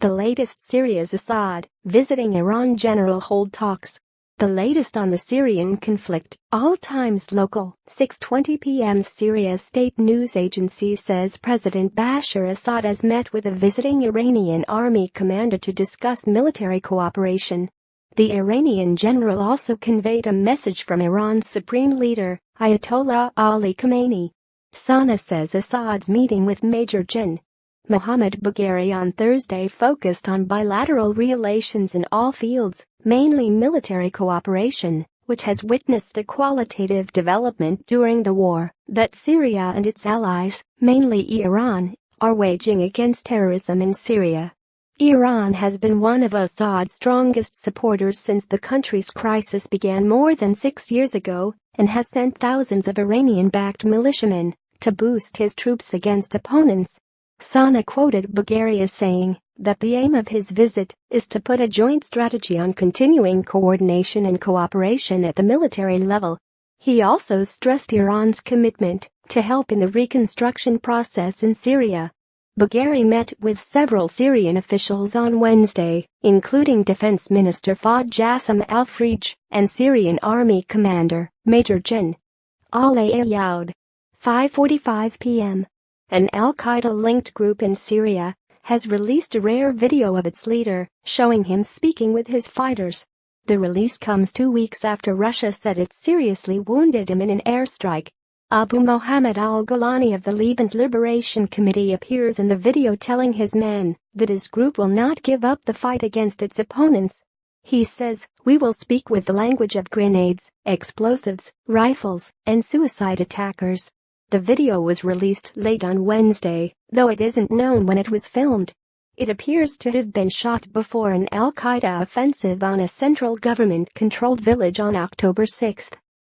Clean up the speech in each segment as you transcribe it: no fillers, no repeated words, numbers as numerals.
The latest: Syria's Assad visiting Iran, general hold talks. The latest on the Syrian conflict, all times local, 6:20 p.m. Syria state news agency says President Bashar Assad has met with a visiting Iranian army commander to discuss military cooperation. The Iranian general also conveyed a message from Iran's supreme leader, Ayatollah Ali Khamenei. Sana says Assad's meeting with Major Gen. Mohammad Bagheri on Thursday focused on bilateral relations in all fields, mainly military cooperation, which has witnessed a qualitative development during the war that Syria and its allies, mainly Iran, are waging against terrorism in Syria. Iran has been one of Assad's strongest supporters since the country's crisis began more than 6 years ago and has sent thousands of Iranian-backed militiamen to boost his troops against opponents. Sana quoted Bagheri as saying that the aim of his visit is to put a joint strategy on continuing coordination and cooperation at the military level. He also stressed Iran's commitment to help in the reconstruction process in Syria. Bagheri met with several Syrian officials on Wednesday, including Defense Minister Fahd Jassim al-Freij and Syrian Army Commander, Major Gen. Ali Ayaoud. 5:45 p.m. An al-Qaeda-linked group in Syria has released a rare video of its leader, showing him speaking with his fighters. The release comes 2 weeks after Russia said it seriously wounded him in an airstrike. Abu Mohammed al-Golani of the Levant Liberation Committee appears in the video telling his men that his group will not give up the fight against its opponents. He says, "We will speak with the language of grenades, explosives, rifles, and suicide attackers." The video was released late on Wednesday, though it isn't known when it was filmed. It appears to have been shot before an al-Qaeda offensive on a central government-controlled village on October 6.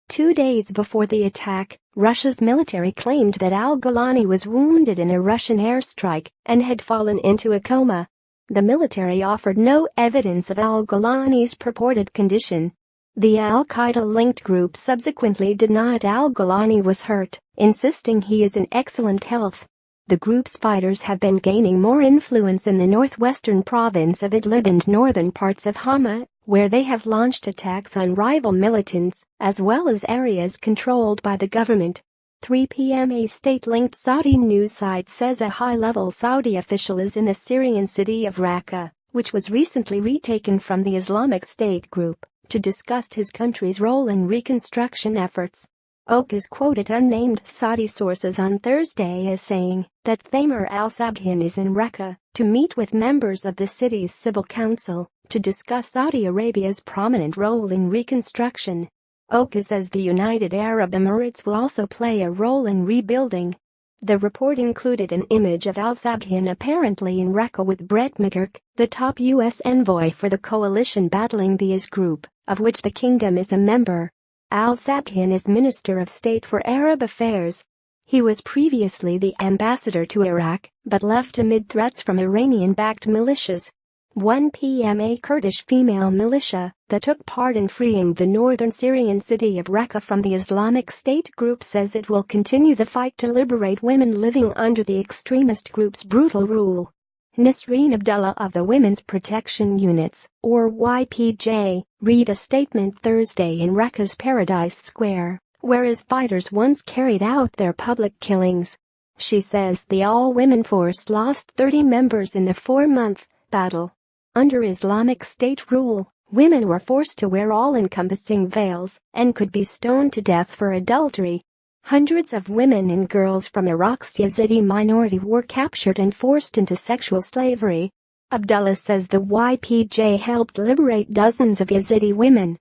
2 days before the attack, Russia's military claimed that al-Golani was wounded in a Russian airstrike and had fallen into a coma. The military offered no evidence of al-Golani's purported condition. The al-Qaeda-linked group subsequently denied al-Golani was hurt, insisting he is in excellent health. The group's fighters have been gaining more influence in the northwestern province of Idlib and northern parts of Hama, where they have launched attacks on rival militants, as well as areas controlled by the government. 3 p.m. A state-linked Saudi news site says a high-level Saudi official is in the Syrian city of Raqqa, which was recently retaken from the Islamic State group, to discuss his country's role in reconstruction efforts. Okas quoted unnamed Saudi sources on Thursday as saying that Thamer al-Sabhin is in Raqqa to meet with members of the city's civil council to discuss Saudi Arabia's prominent role in reconstruction. Okas says the United Arab Emirates will also play a role in rebuilding. The report included an image of al-Sabhin apparently in Raqqa with Brett McGurk, the top U.S. envoy for the coalition battling the IS group, of which the kingdom is a member. Al-Sabhin is Minister of State for Arab Affairs. He was previously the ambassador to Iraq, but left amid threats from Iranian-backed militias. 1 p.m. A Kurdish female militia that took part in freeing the northern Syrian city of Raqqa from the Islamic State group says it will continue the fight to liberate women living under the extremist group's brutal rule. Nisreen Abdullah of the Women's Protection Units, or YPJ, read a statement Thursday in Raqqa's Paradise Square, where his fighters once carried out their public killings. She says the all-women force lost 30 members in the 4-month battle. Under Islamic State rule, women were forced to wear all-encompassing veils and could be stoned to death for adultery. Hundreds of women and girls from Iraq's Yazidi minority were captured and forced into sexual slavery. Abdullah says the YPJ helped liberate dozens of Yazidi women